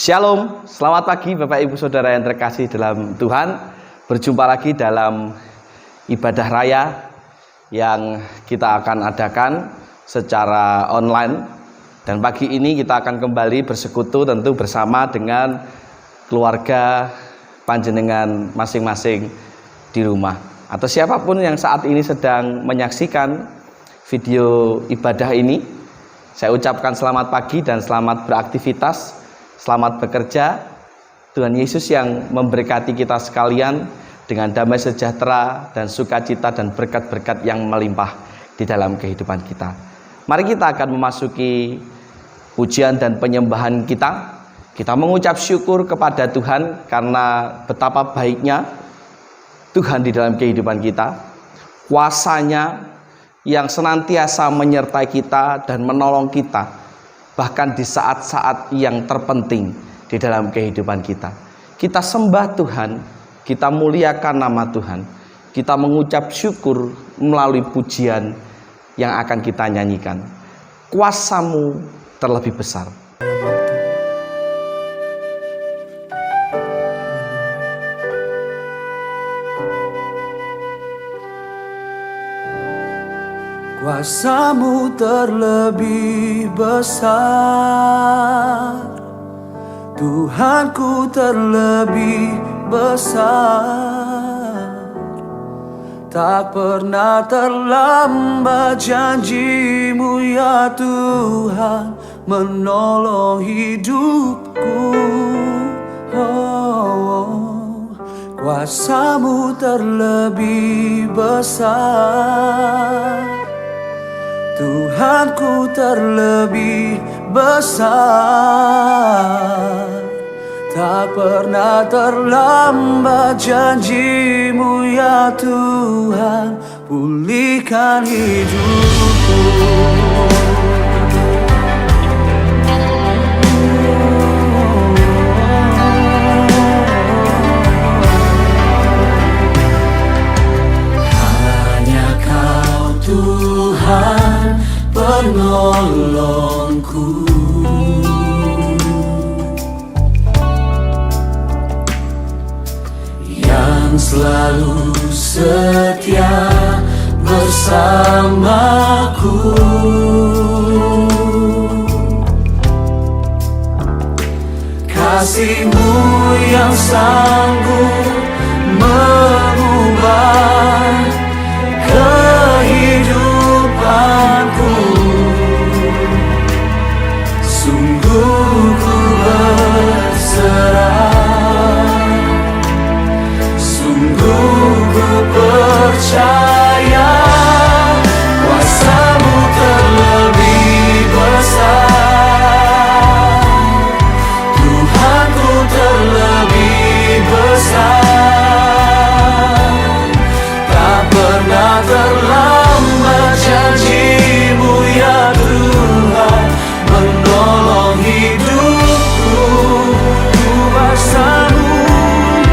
Shalom, selamat pagi Bapak Ibu Saudara yang terkasih dalam Tuhan. Berjumpa lagi dalam ibadah raya yang kita akan adakan secara online. Dan pagi ini kita akan kembali bersekutu tentu bersama dengan keluarga panjenengan masing-masing di rumah. Atau siapapun yang saat ini sedang menyaksikan video ibadah ini, saya ucapkan selamat pagi dan selamat beraktivitas. Selamat bekerja. Tuhan Yesus yang memberkati kita sekalian dengan damai sejahtera dan sukacita dan berkat-berkat yang melimpah di dalam kehidupan kita. Mari kita akan memasuki pujian dan penyembahan kita. Kita mengucap syukur kepada Tuhan karena betapa baiknya Tuhan di dalam kehidupan kita. Kuasanya yang senantiasa menyertai kita dan menolong kita, bahkan di saat-saat yang terpenting di dalam kehidupan kita. Kita sembah Tuhan, kita muliakan nama Tuhan, kita mengucap syukur melalui pujian yang akan kita nyanyikan. Kuasa-Mu terlebih besar. Kuasa-Mu terlebih besar, Tuhanku terlebih besar. Tak pernah terlambat janji-Mu ya Tuhan menolong hidupku. Kuasa-Mu terlebih besar, Tuhanku terlebih besar. Tak pernah terlambat janji-Mu ya Tuhan, pulihkan hidupku. Hanya Kau Tuhan penolongku, yang selalu setia bersamaku. Kasih-Mu yang sanggup mengubah kehidupanku. Sungguh ku berserah, sungguh ku percaya. Kuasa-Mu terlebih besar, Tuhanku terlebih besar. Tak pernah terlambat janji-Mu ya Tuhan menolong hidupku. Kuasa-Mu terlebih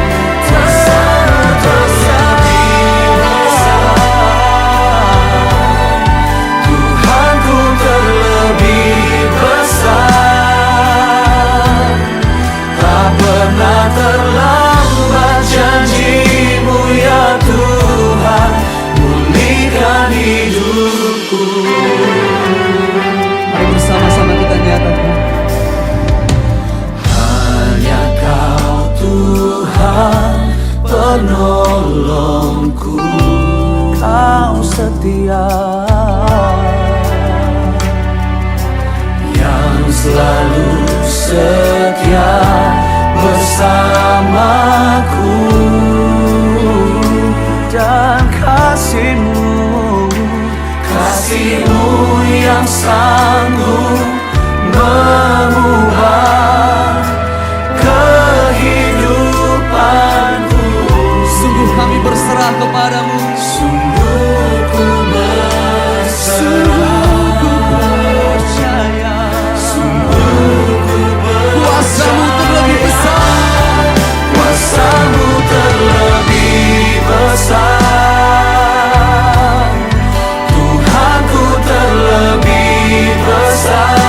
besar, Tuhanku terlebih besar. Tak pernah terlambat janji-Mu ya Tuhan, pulihkan hidupku. Mari bersama-sama kita nyatakan, hanya Kau Tuhan penolongku. Kau setia, yang selalu setia bersamaku. Dan kasih-Mu yang sanggup mengubah kehidupanku. sungguh kami berserah kepadamu. Sungguh ku berserah, Percaya sungguh ku kuasa-Mu terlebih besar, Kuasa-Mu terlebih besar, Tuhanku terlebih besar.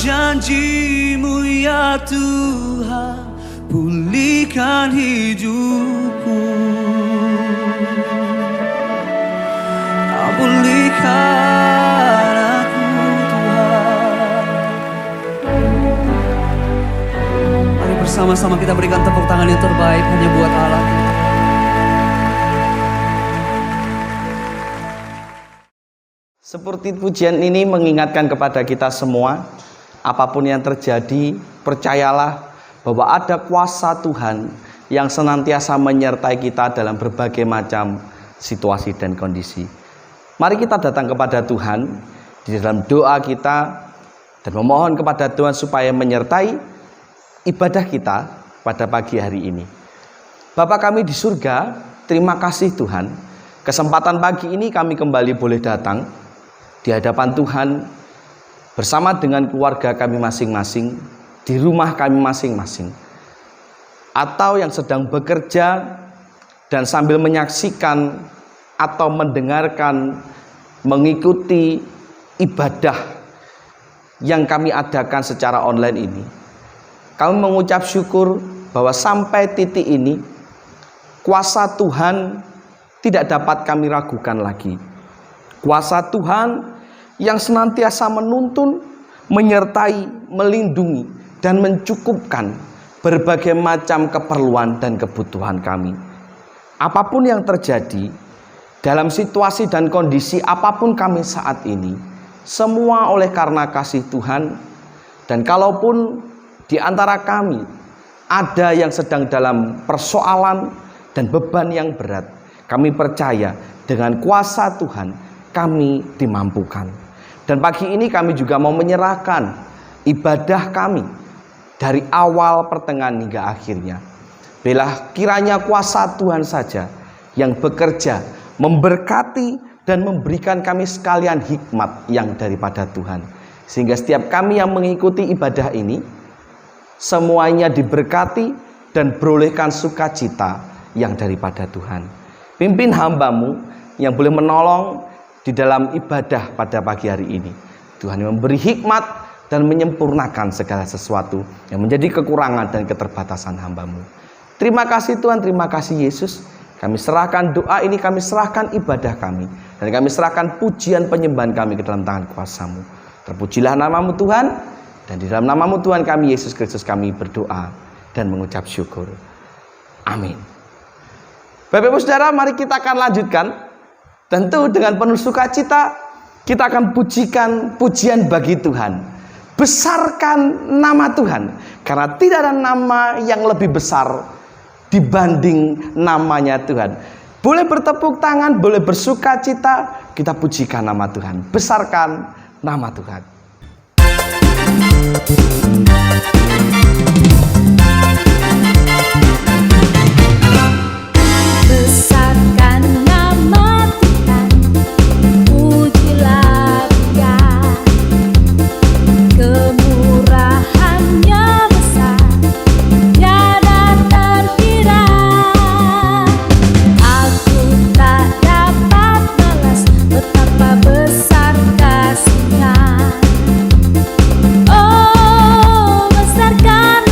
janjimu ya Tuhan, pulihkan hidupku. Kau pulihkan aku Tuhan. Mari bersama-sama kita berikan tepuk tangan yang terbaik hanya buat Allah. Seperti pujian ini mengingatkan kepada kita semua, apapun yang terjadi, percayalah bahwa ada kuasa Tuhan yang senantiasa menyertai kita dalam berbagai macam situasi dan kondisi. Mari kita datang kepada Tuhan di dalam doa kita dan memohon kepada Tuhan supaya menyertai ibadah kita pada pagi hari ini. Bapa kami di surga, terima kasih Tuhan. Kesempatan pagi ini kami kembali boleh datang di hadapan Tuhan bersama dengan keluarga kami masing-masing, di rumah kami masing-masing, atau yang sedang bekerja dan sambil menyaksikan atau mendengarkan, mengikuti ibadah yang kami adakan secara online ini. Kami mengucap syukur bahwa sampai titik ini kuasa Tuhan tidak dapat kami ragukan lagi. Kuasa Tuhan yang senantiasa menuntun, menyertai, melindungi, dan mencukupkan berbagai macam keperluan dan kebutuhan kami. Apapun yang terjadi, dalam situasi dan kondisi apapun kami saat ini, semua oleh karena kasih Tuhan. Dan kalaupun di antara kami ada yang sedang dalam persoalan dan beban yang berat, kami percaya dengan kuasa Tuhan kami dimampukan. Dan pagi ini kami juga mau menyerahkan ibadah kami dari awal, pertengahan hingga akhirnya. Bila kiranya kuasa Tuhan saja yang bekerja, memberkati dan memberikan kami sekalian hikmat yang daripada Tuhan. Sehingga setiap kami yang mengikuti ibadah ini, semuanya diberkati dan berolehkan sukacita yang daripada Tuhan. Pimpin hamba-Mu yang boleh menolong di dalam ibadah pada pagi hari ini. Tuhan yang memberi hikmat dan menyempurnakan segala sesuatu yang menjadi kekurangan dan keterbatasan hamba-Mu. Terima kasih Tuhan, terima kasih Yesus. Kami serahkan doa ini, kami serahkan ibadah kami, dan kami serahkan pujian penyembahan kami ke dalam tangan kuasa-Mu. Terpujilah nama-Mu Tuhan, dan di dalam nama-Mu Tuhan kami Yesus Kristus kami berdoa dan mengucap syukur. Amin. Bapak Ibu Saudara, mari kita akan lanjutkan. Tentu dengan penuh sukacita kita akan pujikan pujian bagi Tuhan. Besarkan nama Tuhan, karena tidak ada nama yang lebih besar dibanding namanya Tuhan. Boleh bertepuk tangan, boleh bersukacita, kita pujikan nama Tuhan. Besarkan nama Tuhan. Besarkan nama Tuhan, pujilah Dia, kemurahan-Nya besar, tiada terkira. Aku tak dapat balas betapa besar kasih-Nya. Oh, besarkan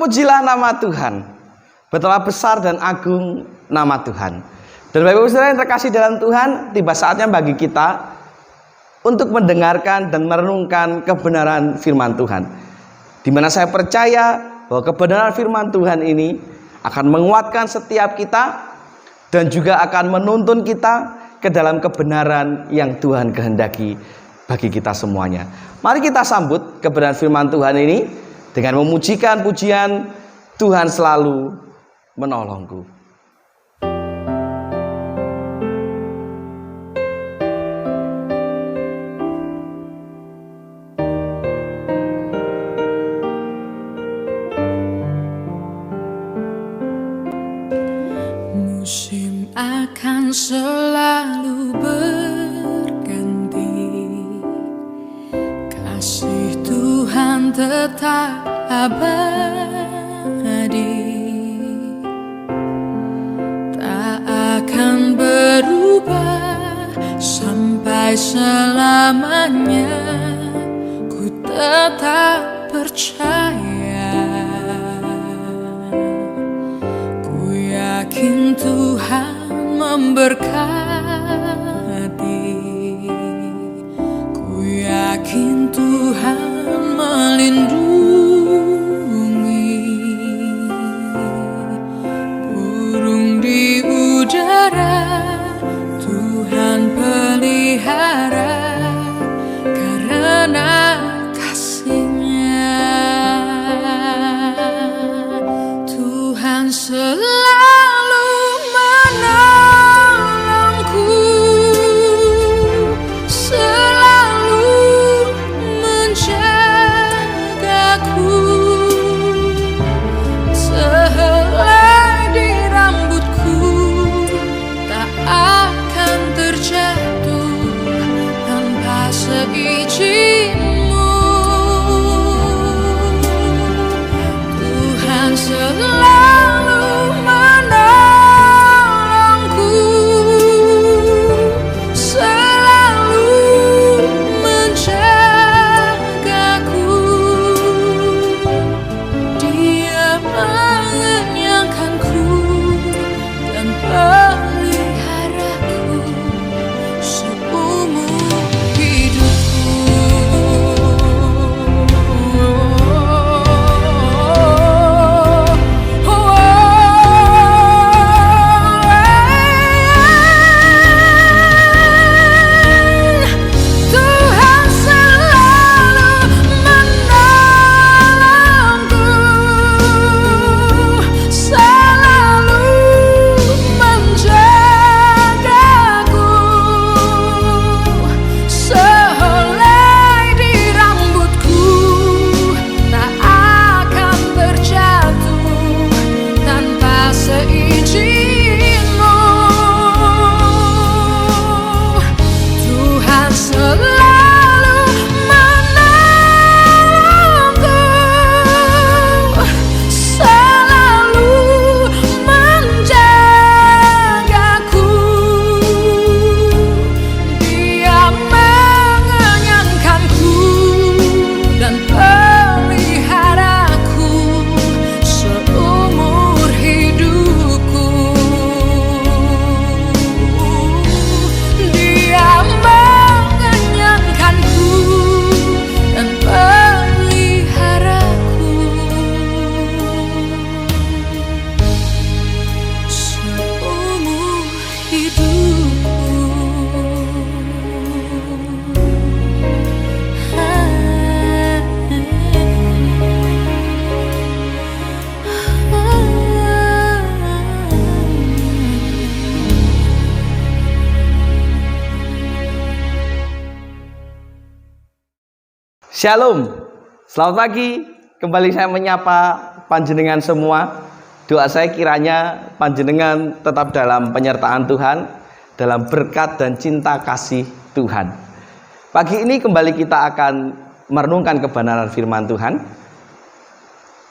Terpujilah nama Tuhan. Betapa besar dan agung nama Tuhan. Dan Bapak Ibu Saudara yang terkasih dalam Tuhan, tiba saatnya bagi kita untuk mendengarkan dan merenungkan kebenaran firman Tuhan. Di mana saya percaya bahwa kebenaran firman Tuhan ini akan menguatkan setiap kita dan juga akan menuntun kita ke dalam kebenaran yang Tuhan kehendaki bagi kita semuanya. Mari kita sambut kebenaran firman Tuhan ini dengan memujikan pujian Tuhan selalu menolongku. Musim akan selalu berganti, kasih Tuhan tetap abadi, tak akan berubah sampai selamanya. Ku tetap percaya, yakin Tuhan memberkati, ku yakin Tuhan melindungi. Burung di udara Tuhan pelihara karena kasih-Nya. Tuhan selalu menolongku, selalu menjagaku. Sehelai di rambutku tak akan terjatuh tanpa seizin-Mu. Tuhan selalu menolongku, selalu menjagaku. Dia mengenyangkanku dan peliharaku seumur hidupku. Tuhan selalu menolongku, selalu menjagaku. Sehelai di rambutku tak akan terjatuh tanpa seizin-Mu. Tuhan selalu menolongku, selalu menjagaku. Dia mengenyangkanku dan peliharaku seumur hidupku. Dia mengenyangkanku dan peliharaku seumur hidupku. Shalom, selamat pagi. Kembali saya menyapa panjenengan semua. Doa saya kiranya panjenengan tetap dalam penyertaan Tuhan, dalam berkat dan cinta kasih Tuhan. Pagi ini kembali kita akan merenungkan kebenaran firman Tuhan.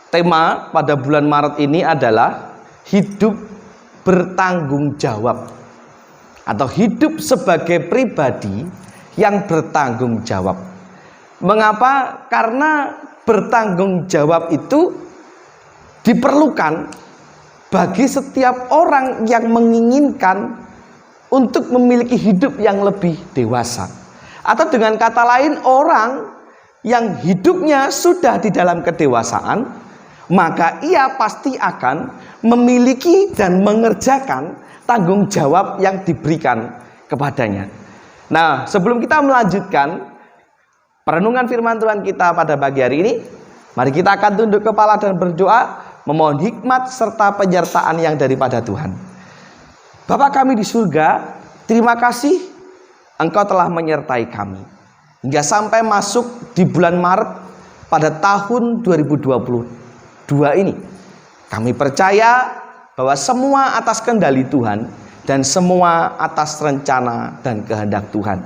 Tema pada bulan Maret ini adalah hidup bertanggung jawab, atau hidup sebagai pribadi yang bertanggung jawab. Mengapa? Karena bertanggung jawab itu diperlukan bagi setiap orang yang menginginkan untuk memiliki hidup yang lebih dewasa. Atau dengan kata lain, orang yang hidupnya sudah di dalam kedewasaan, maka ia pasti akan memiliki dan mengerjakan tanggung jawab yang diberikan kepadanya. Nah, sebelum kita melanjutkan perenungan firman Tuhan kita pada pagi hari ini, mari kita akan tunduk kepala dan berdoa, memohon hikmat serta penyertaan yang daripada Tuhan. Bapa kami di surga, terima kasih Engkau telah menyertai kami hingga sampai masuk di bulan Maret pada tahun 2022 ini. Kami percaya bahwa semua atas kendali Tuhan dan semua atas rencana dan kehendak Tuhan.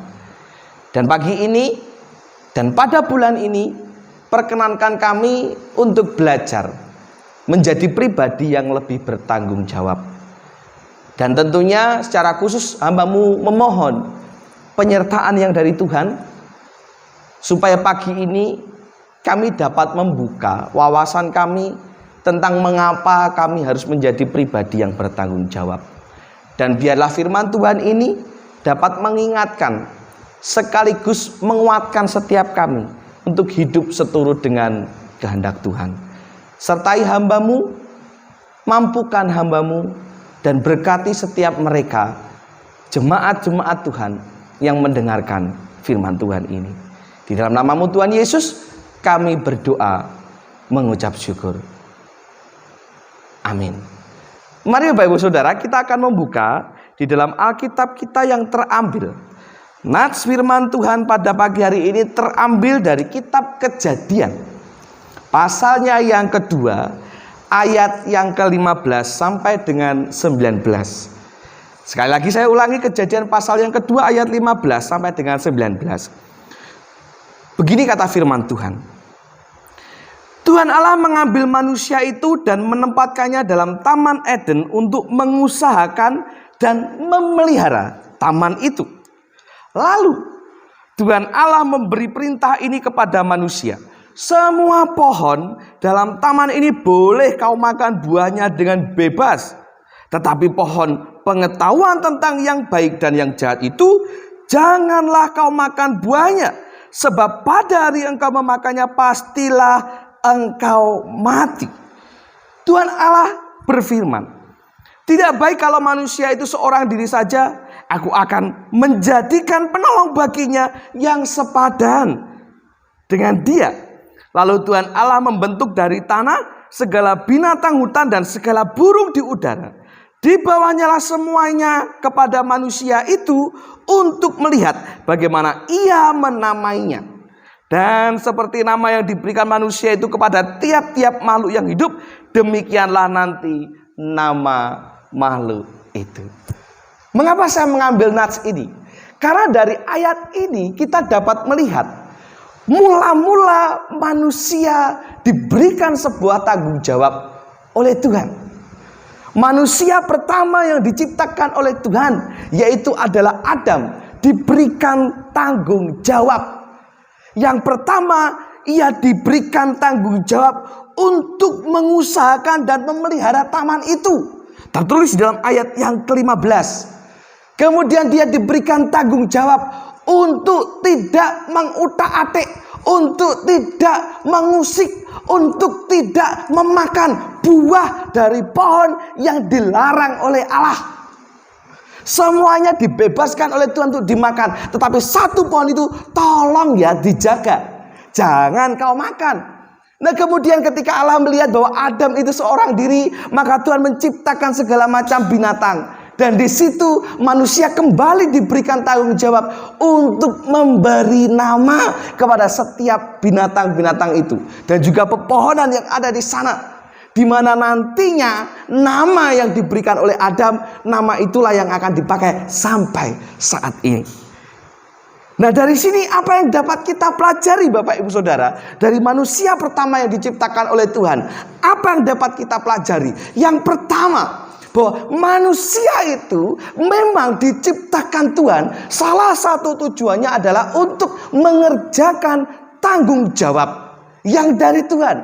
Dan pagi ini dan pada bulan ini, perkenankan kami untuk belajar menjadi pribadi yang lebih bertanggung jawab. Dan tentunya secara khusus hamba-Mu memohon penyertaan yang dari Tuhan, supaya pagi ini kami dapat membuka wawasan kami tentang mengapa kami harus menjadi pribadi yang bertanggung jawab. Dan biarlah firman Tuhan ini dapat mengingatkan sekaligus menguatkan setiap kami untuk hidup seturut dengan kehendak Tuhan. Sertai hamba-Mu, mampukan hamba-Mu, dan berkati setiap mereka, jemaat-jemaat Tuhan yang mendengarkan firman Tuhan ini. Di dalam nama-Mu Tuhan Yesus, kami berdoa mengucap syukur. Amin. Mari Bapak Ibu Saudara, kita akan membuka di dalam Alkitab kita yang terambil. Nats firman Tuhan pada pagi hari ini terambil dari kitab Kejadian. Pasalnya yang kedua, ayat yang ke-15 sampai dengan 19. Sekali lagi saya ulangi, Kejadian pasal yang kedua ayat 15 sampai dengan 19. Begini kata firman Tuhan. Tuhan Allah mengambil manusia itu dan menempatkannya dalam Taman Eden untuk mengusahakan dan memelihara taman itu. Lalu Tuhan Allah memberi perintah ini kepada manusia. Semua pohon dalam taman ini boleh kau makan buahnya dengan bebas. Tetapi pohon pengetahuan tentang yang baik dan yang jahat itu janganlah kau makan buahnya. Sebab pada hari engkau memakannya pastilah engkau mati. Tuhan Allah berfirman, tidak baik kalau manusia itu seorang diri saja. Aku akan menjadikan penolong baginya yang sepadan dengan dia. Lalu Tuhan Allah membentuk dari tanah segala binatang hutan dan segala burung di udara. Dibawanyalah semuanya kepada manusia itu untuk melihat bagaimana ia menamainya. Dan seperti nama yang diberikan manusia itu kepada tiap-tiap makhluk yang hidup, demikianlah nanti nama makhluk itu. Mengapa saya mengambil nats ini? Karena dari ayat ini kita dapat melihat mula-mula manusia diberikan sebuah tanggung jawab oleh Tuhan. Manusia pertama yang diciptakan oleh Tuhan, yaitu adalah Adam, diberikan tanggung jawab. Yang pertama, ia diberikan tanggung jawab untuk mengusahakan dan memelihara taman itu. Tertulis di dalam ayat yang ke-15. Kemudian dia diberikan tanggung jawab untuk tidak mengutak-atik, untuk tidak mengusik, untuk tidak memakan buah dari pohon yang dilarang oleh Allah. Semuanya dibebaskan oleh Tuhan untuk dimakan, tetapi satu pohon itu tolong ya dijaga, jangan kau makan. Nah kemudian ketika Allah melihat bahwa Adam itu seorang diri, maka Tuhan menciptakan segala macam binatang. Dan di situ manusia kembali diberikan tanggung jawab untuk memberi nama kepada setiap binatang-binatang itu. Dan juga pepohonan yang ada di sana. Di mana nantinya nama yang diberikan oleh Adam, nama itulah yang akan dipakai sampai saat ini. Nah dari sini apa yang dapat kita pelajari Bapak Ibu Saudara, dari manusia pertama yang diciptakan oleh Tuhan, apa yang dapat kita pelajari? Yang pertama, bahwa manusia itu memang diciptakan Tuhan, salah satu tujuannya adalah untuk mengerjakan tanggung jawab yang dari Tuhan,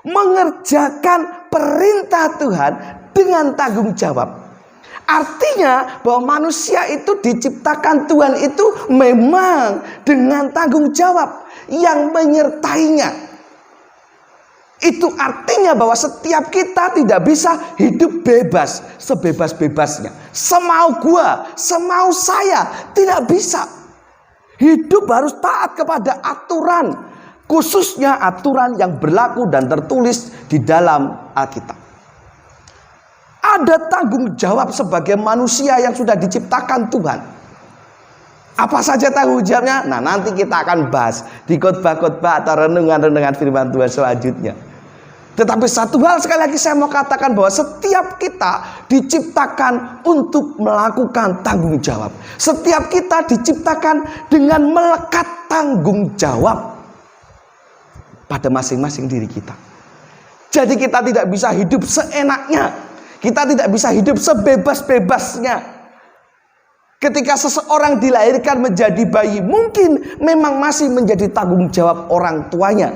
mengerjakan perintah Tuhan dengan tanggung jawab. Artinya bahwa manusia itu diciptakan Tuhan itu memang dengan tanggung jawab yang menyertainya. Itu artinya bahwa setiap kita tidak bisa hidup bebas, sebebas-bebasnya. Semau gua, semau saya, tidak bisa. Hidup harus taat kepada aturan, khususnya aturan yang berlaku dan tertulis di dalam Alkitab. Ada tanggung jawab sebagai manusia yang sudah diciptakan Tuhan. Apa saja tanggung jawabnya? Nah, nanti kita akan bahas di khotbah-khotbah atau renungan-renungan firman Tuhan selanjutnya. Tetapi satu hal sekali lagi saya mau katakan bahwa setiap kita diciptakan untuk melakukan tanggung jawab. Setiap kita diciptakan dengan melekat tanggung jawab pada masing-masing diri kita. Jadi kita tidak bisa hidup seenaknya. Kita tidak bisa hidup sebebas-bebasnya. Ketika seseorang dilahirkan menjadi bayi, mungkin memang masih menjadi tanggung jawab orang tuanya.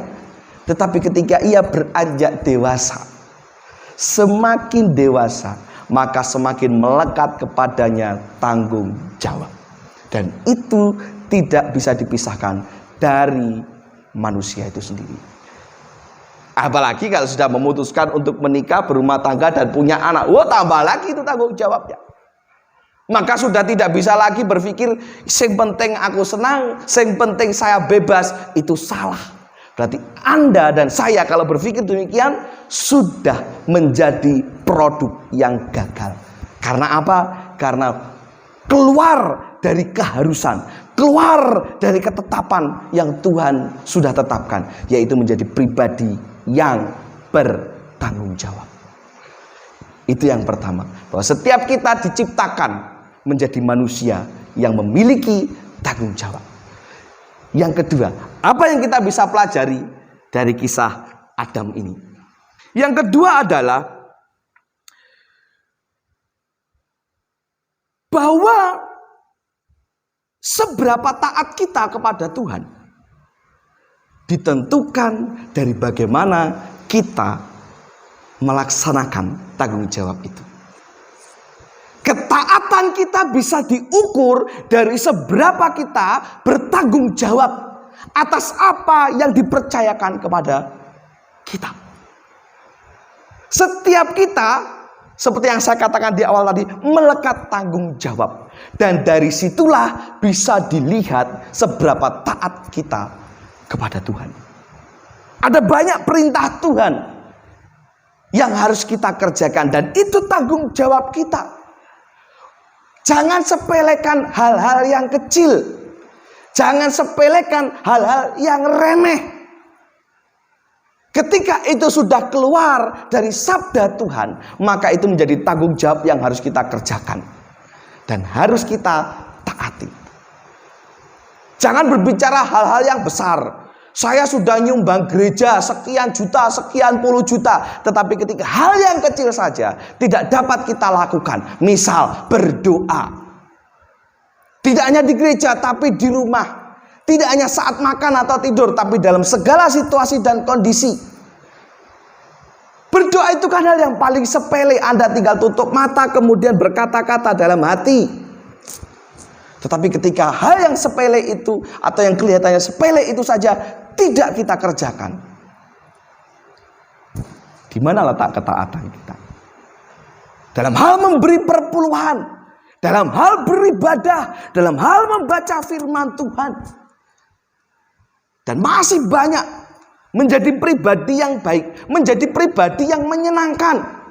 Tetapi ketika ia beranjak dewasa, semakin dewasa, maka semakin melekat kepadanya tanggung jawab. Dan itu tidak bisa dipisahkan dari manusia itu sendiri. Apalagi kalau sudah memutuskan untuk menikah, berumah tangga dan punya anak. Wah, tambah lagi itu tanggung jawabnya. Maka sudah tidak bisa lagi berpikir sing penting aku senang, sing penting saya bebas. Itu salah. Berarti Anda dan saya kalau berpikir demikian sudah menjadi produk yang gagal. Karena apa? Karena keluar dari keharusan, keluar dari ketetapan yang Tuhan sudah tetapkan, yaitu menjadi pribadi yang bertanggung jawab. Itu yang pertama, bahwa setiap kita diciptakan menjadi manusia yang memiliki tanggung jawab. Yang kedua, apa yang kita bisa pelajari dari kisah Adam ini? Yang kedua adalah bahwa seberapa taat kita kepada Tuhan ditentukan dari bagaimana kita melaksanakan tanggung jawab itu. Ketaatan kita bisa diukur dari seberapa kita bertanggung jawab atas apa yang dipercayakan kepada kita. Setiap kita, seperti yang saya katakan di awal tadi, melekat tanggung jawab. Dan dari situlah bisa dilihat seberapa taat kita kepada Tuhan. Ada banyak perintah Tuhan yang harus kita kerjakan, dan itu tanggung jawab kita. Jangan sepelekan hal-hal yang kecil. Jangan sepelekan hal-hal yang remeh. Ketika itu sudah keluar dari sabda Tuhan, maka itu menjadi tanggung jawab yang harus kita kerjakan dan harus kita taati. Jangan berbicara hal-hal yang besar. Saya sudah nyumbang gereja sekian juta, sekian puluh juta. Tetapi ketika hal yang kecil saja tidak dapat kita lakukan. Misal berdoa. Tidak hanya di gereja tapi di rumah. Tidak hanya saat makan atau tidur, tapi dalam segala situasi dan kondisi. Berdoa itu kan hal yang paling sepele. Anda tinggal tutup mata kemudian berkata-kata dalam hati. Tetapi ketika hal yang sepele itu atau yang kelihatannya sepele itu saja tidak kita kerjakan, di mana letak ketaatan kita? Dalam hal memberi perpuluhan, dalam hal beribadah, dalam hal membaca firman Tuhan. Dan masih banyak menjadi pribadi yang baik, menjadi pribadi yang menyenangkan.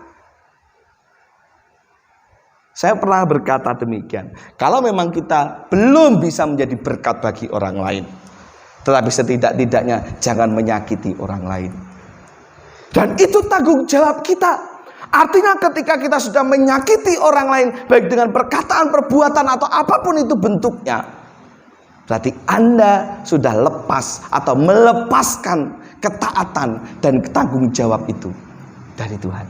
Saya pernah berkata demikian, kalau memang kita belum bisa menjadi berkat bagi orang lain, tetapi setidak-tidaknya jangan menyakiti orang lain. Dan itu tanggung jawab kita. Artinya ketika kita sudah menyakiti orang lain, baik dengan perkataan, perbuatan, atau apapun itu bentuknya, berarti Anda sudah lepas atau melepaskan ketaatan dan tanggung jawab itu dari Tuhan.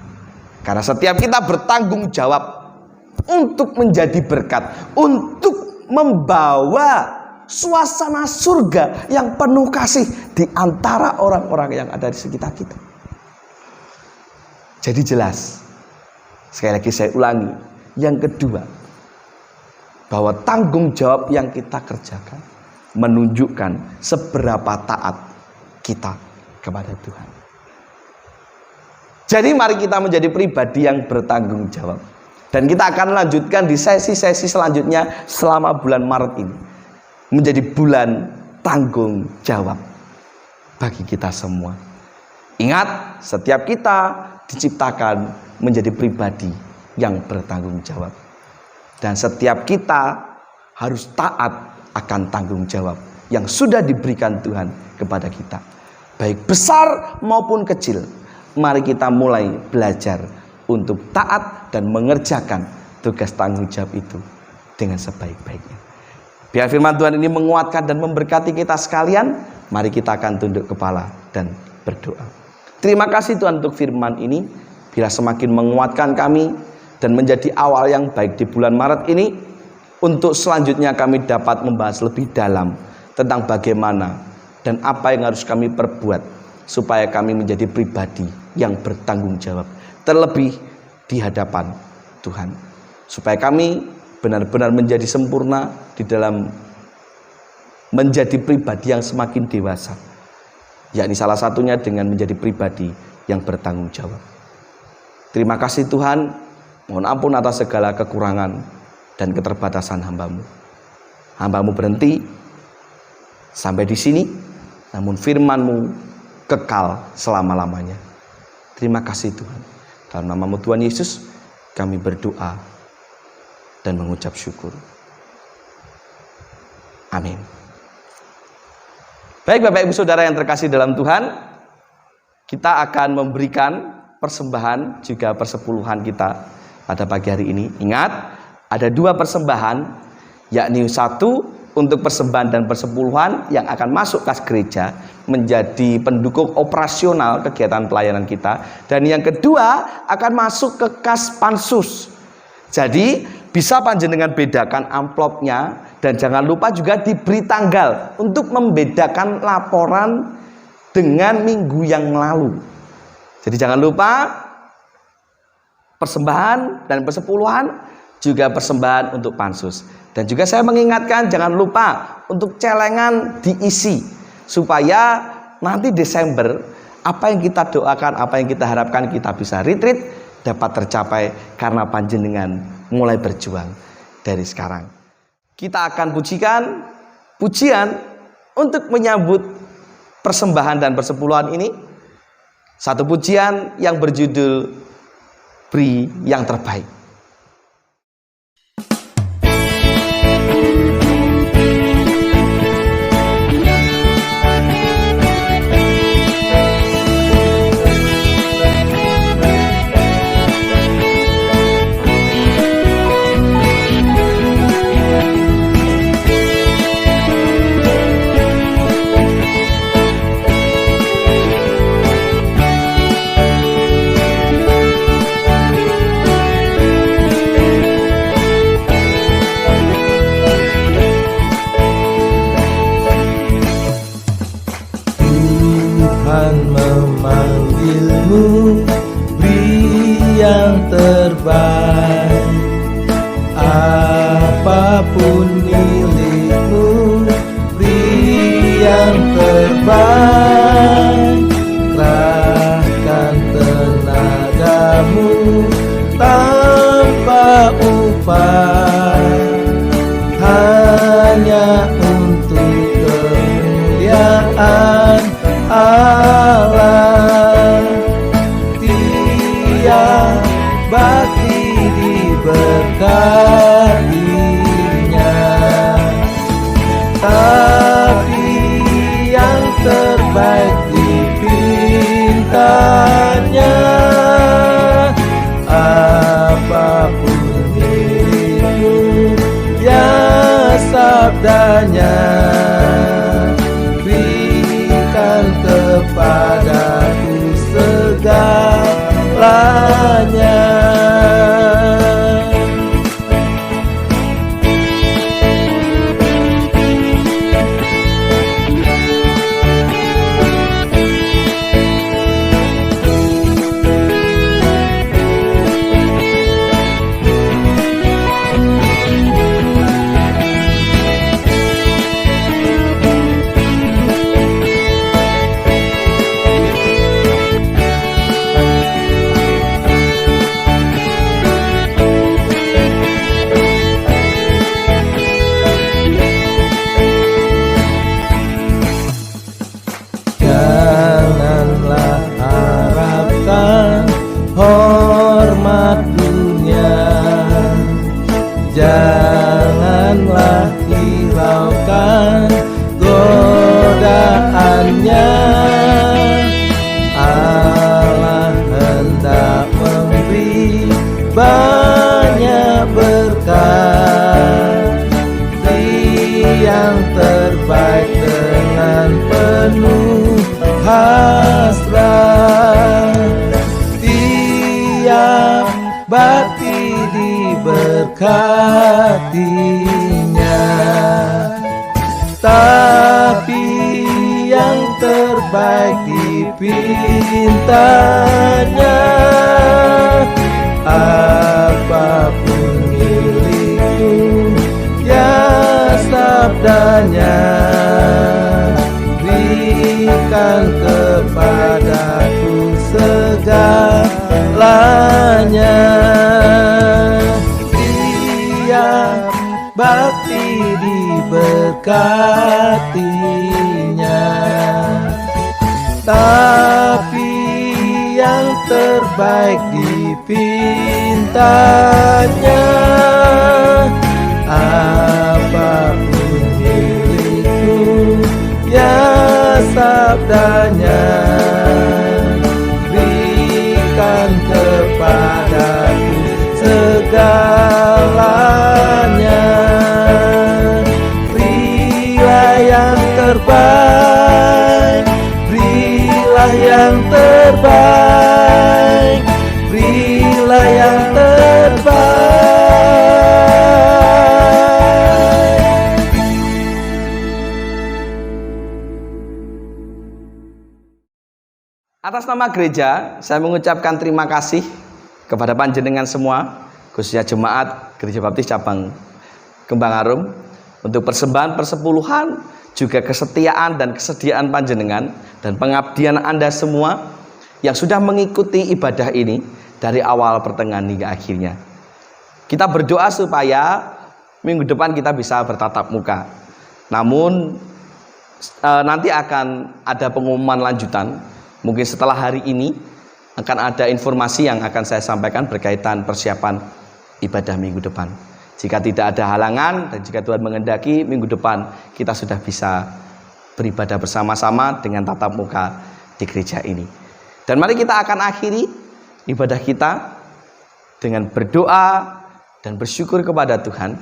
Karena setiap kita bertanggung jawab untuk menjadi berkat, untuk membawa suasana surga yang penuh kasih di antara orang-orang yang ada di sekitar kita. Jadi jelas, sekali lagi saya ulangi, yang kedua, bahwa tanggung jawab yang kita kerjakan menunjukkan seberapa taat kita kepada Tuhan. Jadi mari kita menjadi pribadi yang bertanggung jawab. Dan kita akan lanjutkan di sesi-sesi selanjutnya selama bulan Maret ini. Menjadi bulan tanggung jawab bagi kita semua. Ingat, setiap kita diciptakan menjadi pribadi yang bertanggung jawab. Dan setiap kita harus taat akan tanggung jawab yang sudah diberikan Tuhan kepada kita. Baik besar maupun kecil, mari kita mulai belajar untuk taat dan mengerjakan tugas tanggung jawab itu dengan sebaik-baiknya. Biar firman Tuhan ini menguatkan dan memberkati kita sekalian. Mari kita akan tunduk kepala dan berdoa. Terima kasih Tuhan untuk firman ini. Bila semakin menguatkan kami dan menjadi awal yang baik di bulan Maret ini, untuk selanjutnya kami dapat membahas lebih dalam tentang bagaimana dan apa yang harus kami perbuat supaya kami menjadi pribadi yang bertanggung jawab, terlebih di hadapan Tuhan, supaya kami benar-benar menjadi sempurna di dalam menjadi pribadi yang semakin dewasa, yakni salah satunya dengan menjadi pribadi yang bertanggung jawab. Terima kasih Tuhan, mohon ampun atas segala kekurangan dan keterbatasan hamba-Mu. Hamba-Mu berhenti sampai di sini, namun firman-Mu kekal selama-lamanya. Terima kasih Tuhan. Dalam nama-Mu Tuhan Yesus, kami berdoa dan mengucap syukur. Amin. Baik Bapak Ibu Saudara yang terkasih dalam Tuhan, kita akan memberikan persembahan juga persepuluhan kita pada pagi hari ini. Ingat, ada 2 persembahan, yakni 1 untuk persembahan dan persepuluhan yang akan masuk kas gereja menjadi pendukung operasional kegiatan pelayanan kita, dan yang kedua akan masuk ke kas pansus. Jadi bisa panjenengan bedakan amplopnya, dan jangan lupa juga diberi tanggal untuk membedakan laporan dengan minggu yang lalu. Jadi jangan lupa persembahan dan persepuluhan, juga persembahan untuk pansus. Dan juga saya mengingatkan jangan lupa untuk celengan diisi, supaya nanti Desember apa yang kita doakan, apa yang kita harapkan kita bisa retreat dapat tercapai karena panjenengan mulai berjuang dari sekarang. Kita akan pujian untuk menyambut persembahan dan persepuluhan ini. Satu pujian yang berjudul Beri yang Terbaik. terbaik, apapun milikmu, beri yang terbaik. Kerahkan tenagamu tanpa upah, hanya untuk kemuliaan Allah. Tiap bakti diberkatinya, tapi yang terbaik dipintanya. Apapun milikmu, ya sabdanya, berikan kepadaku segalanya. hasrat. Tiap bakti diberkatinya, tapi yang terbaik dipintanya. Apapun milikku, ya sabdanya, berikan kepadaku segalanya. Tiap bakti diberkatinya, tapi yang terbaik dipintanya. Apapun milikku, ya sabdanya, berikan kepadaku segalanya. Berilah yang terbaik, berilah yang terbaik, berilah yang terbaik. Atas nama gereja, saya mengucapkan terima kasih kepada panjenengan semua, khususnya jemaat Gereja Baptis Cabang Kembang Arum, untuk persembahan persepuluhan, juga kesetiaan dan kesediaan panjenengan dan pengabdian Anda semua yang sudah mengikuti ibadah ini dari awal, pertengahan hingga akhirnya. Kita berdoa supaya minggu depan kita bisa bertatap muka. Namun nanti akan ada pengumuman lanjutan. Mungkin setelah hari ini akan ada informasi yang akan saya sampaikan berkaitan persiapan ibadah minggu depan. Jika tidak ada halangan dan jika Tuhan menghendaki, minggu depan kita sudah bisa beribadah bersama-sama dengan tatap muka di gereja ini. Dan mari kita akan akhiri ibadah kita dengan berdoa dan bersyukur kepada Tuhan,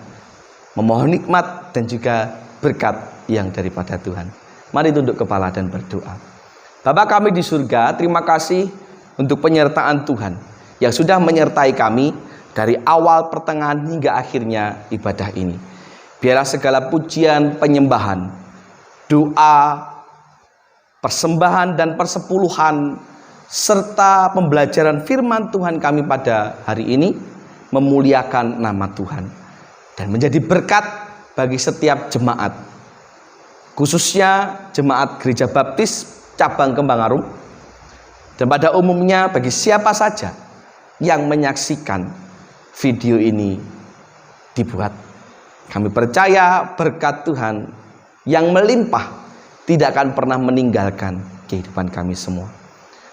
memohon nikmat dan juga berkat yang daripada Tuhan. Mari tunduk kepala dan berdoa. Bapa kami di surga, terima kasih untuk penyertaan Tuhan yang sudah menyertai kami dari awal, pertengahan hingga akhirnya ibadah ini. Biarlah segala pujian, penyembahan, doa, persembahan dan persepuluhan serta pembelajaran firman Tuhan kami pada hari ini memuliakan nama Tuhan dan menjadi berkat bagi setiap jemaat, khususnya jemaat Gereja Baptis Cabang Kembang Arum, dan pada umumnya bagi siapa saja yang menyaksikan video ini dibuat. Kami percaya berkat Tuhan yang melimpah tidak akan pernah meninggalkan kehidupan kami semua.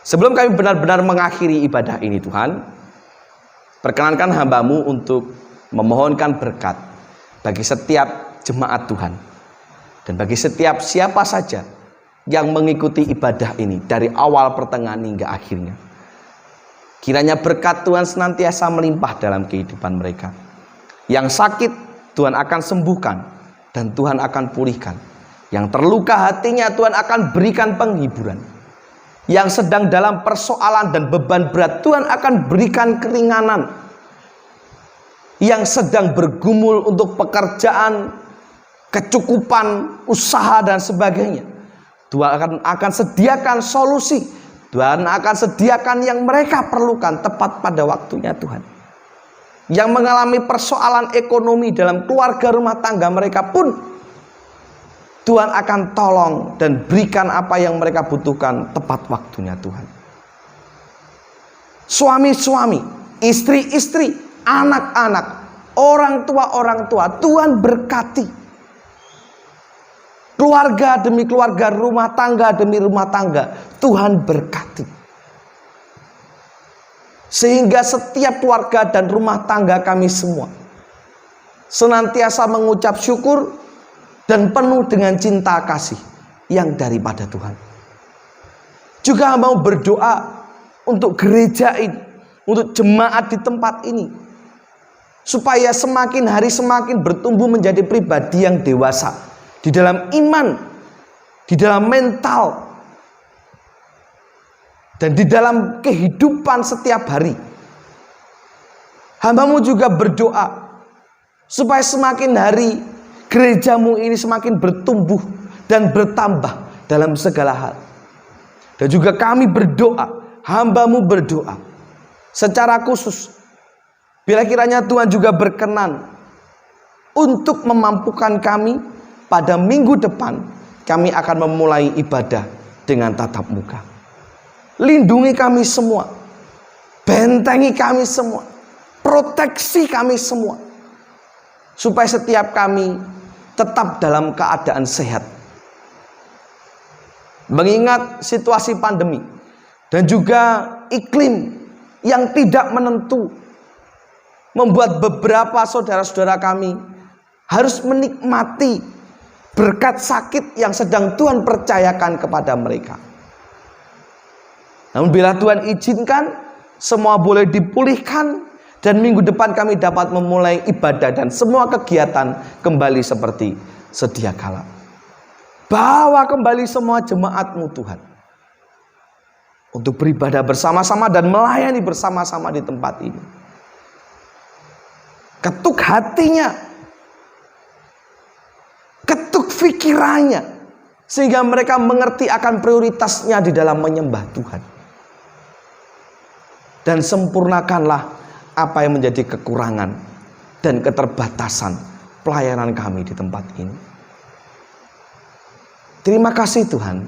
Sebelum kami benar-benar mengakhiri ibadah ini, Tuhan, perkenankan hamba-Mu untuk memohonkan berkat bagi setiap jemaat Tuhan dan bagi setiap siapa saja yang mengikuti ibadah ini dari awal, pertengahan hingga akhirnya. Kiranya berkat Tuhan senantiasa melimpah dalam kehidupan mereka. Yang sakit Tuhan akan sembuhkan dan Tuhan akan pulihkan. Yang terluka hatinya Tuhan akan berikan penghiburan. Yang sedang dalam persoalan dan beban berat Tuhan akan berikan keringanan. Yang sedang bergumul untuk pekerjaan, kecukupan, usaha dan sebagainya, Tuhan akan sediakan solusi. Tuhan akan sediakan yang mereka perlukan tepat pada waktunya Tuhan. Yang mengalami persoalan ekonomi dalam keluarga rumah tangga mereka pun Tuhan akan tolong dan berikan apa yang mereka butuhkan tepat waktunya Tuhan. Suami-suami, istri-istri, anak-anak, orang tua, Tuhan berkati. Keluarga demi keluarga, rumah tangga demi rumah tangga, Tuhan berkati. Sehingga setiap keluarga dan rumah tangga kami semua senantiasa mengucap syukur dan penuh dengan cinta kasih yang daripada Tuhan. Juga mau berdoa untuk gereja ini, untuk jemaat di tempat ini, supaya semakin hari semakin bertumbuh menjadi pribadi yang dewasa di dalam iman, di dalam mental, Dan di dalam kehidupan setiap hari, hamba-Mu juga berdoa supaya semakin hari gereja-Mu ini semakin bertumbuh dan bertambah dalam segala hal. Dan juga kami berdoa, hamba-Mu berdoa secara khusus, bila kiranya Tuhan juga berkenan untuk memampukan kami pada minggu depan, kami akan memulai ibadah dengan tatap muka. Lindungi kami semua, bentengi kami semua, proteksi kami semua, supaya setiap kami tetap dalam keadaan sehat. Mengingat situasi pandemi dan juga iklim yang tidak menentu, membuat beberapa saudara-saudara kami harus menikmati berkat sakit yang sedang Tuhan percayakan kepada mereka. Namun bila Tuhan izinkan, semua boleh dipulihkan, dan minggu depan kami dapat memulai ibadah dan semua kegiatan kembali seperti sedia kala. Bawa kembali semua jemaat-Mu Tuhan, untuk beribadah bersama-sama dan melayani bersama-sama di tempat ini. Ketuk hatinya, ketuk pikirannya, sehingga mereka mengerti akan prioritasnya di dalam menyembah Tuhan. Dan sempurnakanlah apa yang menjadi kekurangan dan keterbatasan pelayanan kami di tempat ini. Terima kasih Tuhan,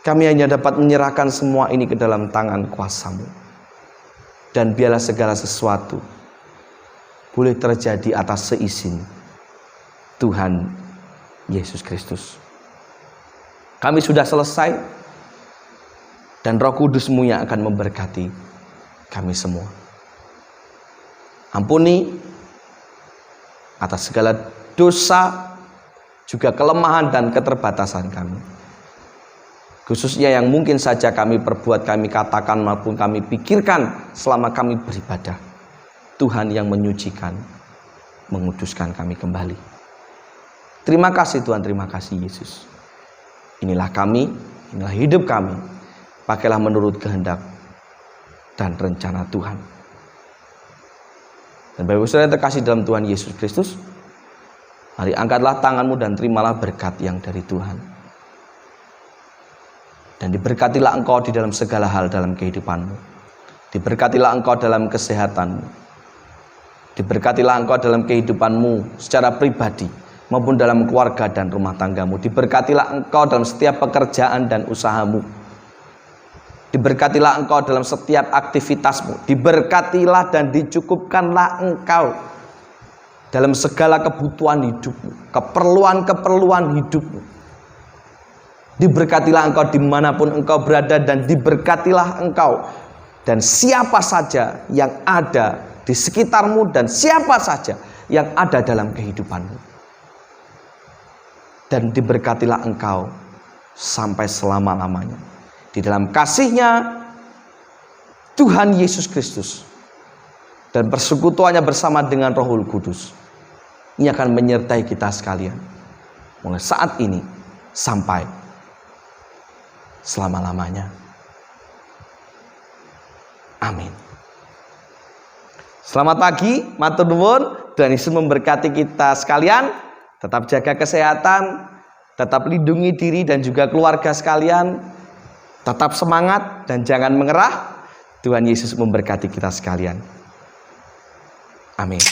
kami hanya dapat menyerahkan semua ini ke dalam tangan kuasa-Mu. Dan biarlah segala sesuatu boleh terjadi atas seizin Tuhan Yesus Kristus. Kami sudah selesai, dan Roh Kudus-Mu yang akan memberkati kami semua. Ampuni atas segala dosa, juga kelemahan dan keterbatasan kami, khususnya yang mungkin saja kami perbuat, kami katakan maupun kami pikirkan selama kami beribadah. Tuhan yang menyucikan, menguduskan kami kembali. Terima kasih Tuhan, terima kasih Yesus. Inilah kami, inilah hidup kami. Pakailah menurut kehendak dan rencana Tuhan. Dan Bapak Ibu Saudara yang terkasih dalam Tuhan Yesus Kristus, mari angkatlah tanganmu dan terimalah berkat yang dari Tuhan. Dan diberkatilah engkau di dalam segala hal dalam kehidupanmu. Diberkatilah engkau dalam kesehatanmu. Diberkatilah engkau dalam kehidupanmu secara pribadi maupun dalam keluarga dan rumah tanggamu. Diberkatilah engkau dalam setiap pekerjaan dan usahamu. Diberkatilah engkau dalam setiap aktivitasmu. Diberkatilah dan dicukupkanlah engkau dalam segala kebutuhan hidupmu, keperluan-keperluan hidupmu. Diberkatilah engkau dimanapun engkau berada, dan diberkatilah engkau dan siapa saja yang ada di sekitarmu, dan siapa saja yang ada dalam kehidupanmu. Dan diberkatilah engkau sampai selama-lamanya. Di dalam kasih-Nya Tuhan Yesus Kristus dan persekutuannya bersama dengan Roh Kudus, ini akan menyertai kita sekalian mulai saat ini sampai selama-lamanya. Amin. Selamat pagi, matur nuwun. Tuhan Yesus memberkati kita sekalian. Tetap jaga kesehatan, tetap lindungi diri dan juga keluarga sekalian. Tetap semangat dan jangan mengerah. Tuhan Yesus memberkati kita sekalian. Amin.